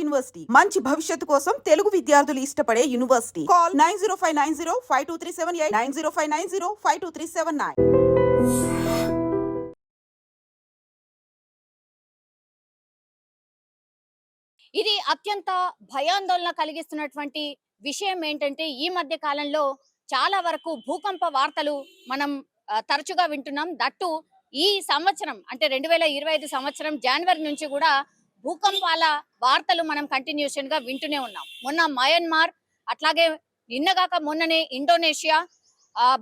University మంచి భవిష్యత్తు కోసం తెలుగు విద్యార్థులు ఇష్టపడే యూనివర్సిటీ. కాల్ 9059052378 9059052379. ఇది అత్యంత భయాందోళన కలిగిస్తున్నటువంటి విషయం ఏంటంటే ఈ మధ్య కాలంలో చాలా వరకు భూకంప వార్తలు మనం తరచుగా వింటున్నాం. దట్టు ఈ సంవత్సరం అంటే 2025 సంవత్సరం జనవరి నుంచి కూడా భూకంపాల వార్తలు మనం కంటిన్యూషన్ గా వింటూనే ఉన్నాం. మొన్న మయన్మార్, అట్లాగే నిన్నగాక మొన్ననే ఇండోనేషియా,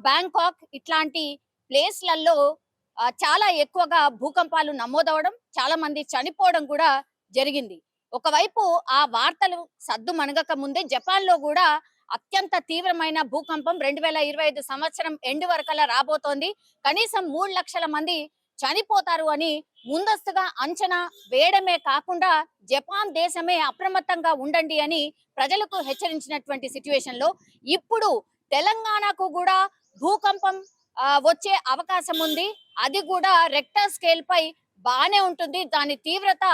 బ్యాంకాక్ ఇట్లాంటి ప్లేస్లలో చాలా ఎక్కువగా భూకంపాలు నమోదవడం, చాలా మంది చనిపోవడం కూడా జరిగింది. ఒకవైపు ఆ వార్తలు సద్దు మనగక ముందే జపాన్ లో కూడా అత్యంత తీవ్రమైన భూకంపం 2025 సంవత్సరం ఎండ్ వరకల్లా రాబోతోంది. కనీసం 3 లక్షల మంది చనిపోతారు అని ముందస్తుగా అంచనా వేయడమే కాకుండా జపాన్ దేశమే అప్రమత్తంగా ఉండండి అని ప్రజలకు హెచ్చరించినటువంటి సిచ్యువేషన్ లో ఇప్పుడు తెలంగాణకు కూడా భూకంపం వచ్చే అవకాశం ఉంది. అది కూడా రెక్టర్ స్కేల్ పై బానే ఉంటుంది, దాని తీవ్రత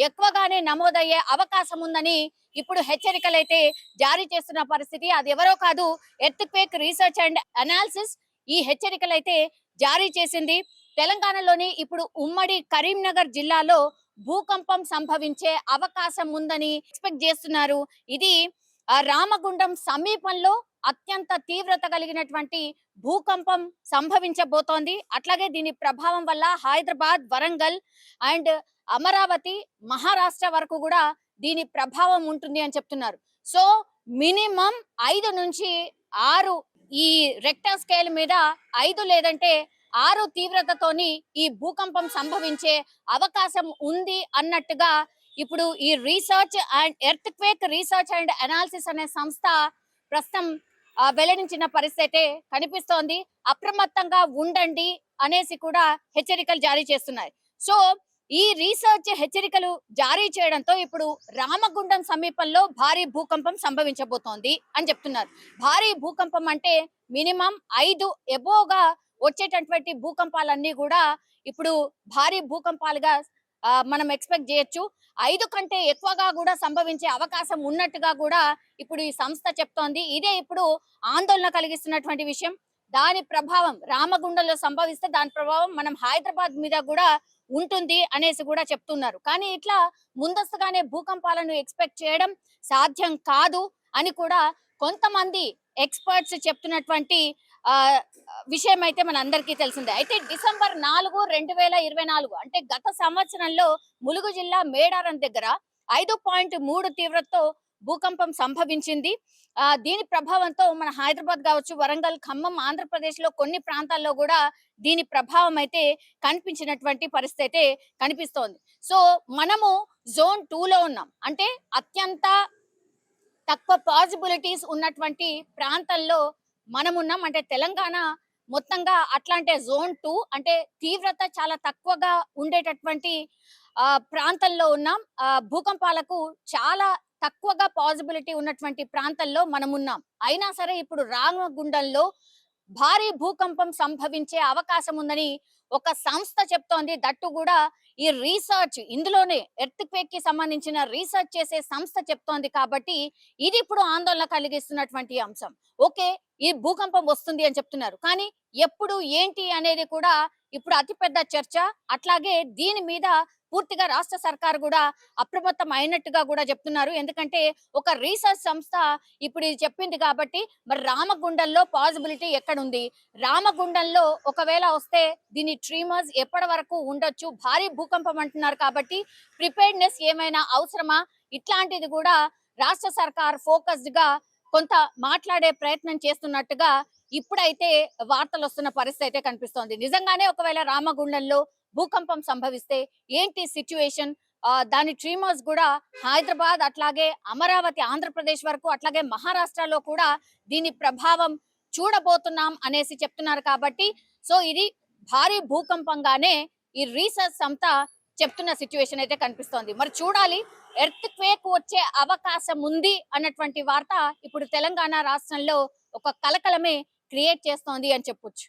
ఎక్కువగానే నమోదయ్యే అవకాశం ఉందని ఇప్పుడు హెచ్చరికలు అయితే జారీ చేస్తున్న పరిస్థితి. అది ఎవరో కాదు, ఎర్త్క్వేక్ రీసెర్చ్ అండ్ అనాలిసిస్ ఈ హెచ్చరికలు అయితే జారీ చేసింది. తెలంగాణలోని ఇప్పుడు ఉమ్మడి కరీంనగర్ జిల్లాలో భూకంపం సంభవించే అవకాశం ఉందని ఎక్స్పెక్ట్ చేస్తున్నారు. ఇది రామగుండం సమీపంలో అత్యంత తీవ్రత కలిగినటువంటి భూకంపం సంభవించబోతోంది. అట్లాగే దీని ప్రభావం వల్ల హైదరాబాద్, వరంగల్ అండ్ అమరావతి, మహారాష్ట్ర వరకు కూడా దీని ప్రభావం ఉంటుంది అని చెప్తున్నారు. సో మినిమం 5 నుంచి 6 ఈ రెక్టర్ స్కేల్ మీద 5 లేదంటే 6 తీవ్రతతోని ఈ భూకంపం సంభవించే అవకాశం ఉంది అన్నట్టుగా ఇప్పుడు ఈ research and earthquake research and analysis అనే సంస్థ ప్రస్తుతం వెల్లడించిన పరిస్థితి కనిపిస్తోంది. అప్రమత్తంగా ఉండండి అనేసి కూడా హెచ్చరికలు జారీ చేస్తున్నాయి. సో ఈ రీసెర్చ్ హెచ్చరికలు జారీ చేయడంతో ఇప్పుడు రామగుండం సమీపంలో భారీ భూకంపం సంభవించబోతోంది అని చెప్తున్నారు. భారీ భూకంపం అంటే మినిమం 5 ఎబోగా వచ్చేటటువంటి భూకంపాలన్నీ కూడా ఇప్పుడు భారీ భూకంపాలుగా మనం ఎక్స్పెక్ట్ చేయొచ్చు. 5 కంటే ఎక్కువగా కూడా సంభవించే అవకాశం ఉన్నట్టుగా కూడా ఇప్పుడు ఈ సంస్థ చెప్తోంది. ఇదే ఇప్పుడు ఆందోళన కలిగిస్తున్నటువంటి విషయం. దాని ప్రభావం రామగుండంలో సంభవిస్తే దాని ప్రభావం మనం హైదరాబాద్ మీద కూడా ఉంటుంది అనేసి కూడా చెప్తున్నారు. కానీ ఇట్లా ముందస్తుగానే భూకంపాలను ఎక్స్పెక్ట్ చేయడం సాధ్యం కాదు అని కూడా కొంతమంది ఎక్స్పర్ట్స్ చెప్తున్నటువంటి విషయం అయితే మన అందరికీ తెలిసిందే. అయితే డిసెంబర్ 4, 2024 అంటే గత సంవత్సరంలో ములుగు జిల్లా మేడారం దగ్గర 5.3 తీవ్రతతో భూకంపం సంభవించింది. దీని ప్రభావంతో మన హైదరాబాద్ కావచ్చు, వరంగల్, ఖమ్మం, ఆంధ్రప్రదేశ్ లో కొన్ని ప్రాంతాల్లో కూడా దీని ప్రభావం అయితే కనిపించినటువంటి పరిస్థితి అయితే కనిపిస్తోంది. సో మనము జోన్ 2 లో ఉన్నాం. అంటే అత్యంత తక్కువ పాసిబిలిటీస్ ఉన్నటువంటి ప్రాంతంలో మనమున్నాం. అంటే తెలంగాణ మొత్తంగా అట్లాంటి జోన్ 2 అంటే తీవ్రత చాలా తక్కువగా ఉండేటటువంటి ప్రాంతంలో ఉన్నాం. భూకంపాలకు చాలా తక్కువగా పాసిబిలిటీ ఉన్నటువంటి ప్రాంతంలో మనమున్నాం. అయినా సరే ఇప్పుడు రామగుండంలో భారీ భూకంపం సంభవించే అవకాశం ఉందని ఒక సంస్థ చెప్తోంది. దట్టు కూడా ఈ రీసెర్చ్ ఇందులోనే ఎర్త్క్వేక్ కి సంబంధించిన రీసెర్చ్ చేసే సంస్థ చెప్తోంది. కాబట్టి ఇది ఇప్పుడు ఆందోళన కలిగిస్తున్నటువంటి అంశం. ఓకే, ఈ భూకంపం వస్తుంది అని చెప్తున్నారు, కానీ ఎప్పుడు ఏంటి అనేది కూడా ఇప్పుడు అతిపెద్ద చర్చ. అట్లాగే దీని మీద పూర్తిగా రాష్ట్ర సర్కార్ కూడా అప్రమత్తం అయినట్టుగా కూడా చెప్తున్నారు. ఎందుకంటే ఒక రీసెర్చ్ సంస్థ ఇప్పుడు ఇది చెప్పింది కాబట్టి మరి రామగుండంలో పాసిబిలిటీ ఎక్కడుంది, రామగుండంలో ఒకవేళ వస్తే దీని ట్రీమర్స్ ఎప్పటి వరకు ఉండొచ్చు, భారీ భూకంపం అంటున్నారు కాబట్టి ప్రిపేర్డ్నెస్ ఏమైనా అవసరమా, ఇట్లాంటిది కూడా రాష్ట్ర సర్కార్ ఫోకస్డ్ గా కొంత మాట్లాడే ప్రయత్నం చేస్తున్నట్టుగా ఇప్పుడైతే వార్తలు వస్తున్న పరిస్థితి అయితే కనిపిస్తోంది. నిజంగానే ఒకవేళ రామగుండంలో భూకంపం సంభవిస్తే ఏంటి సిచ్యువేషన్, దాని ట్రీమర్స్ కూడా హైదరాబాద్, అట్లాగే అమరావతి, ఆంధ్రప్రదేశ్ వరకు, అట్లాగే మహారాష్ట్రలో కూడా దీని ప్రభావం చూడబోతున్నాం అనేసి చెప్తున్నారు. కాబట్టి సో ఇది భారీ భూకంపంగానే ఈ రీసెర్చ్ అంతా చెప్తున్న సిచ్యువేషన్ అయితే కనిపిస్తోంది. మరి చూడాలి, ఎర్త్క్వేక్ వచ్చే అవకాశం ఉంది అన్నటువంటి వార్త ఇప్పుడు తెలంగాణ రాష్ట్రంలో ఒక కలకలమే క్రియేట్ చేస్తోంది అని చెప్పొచ్చు.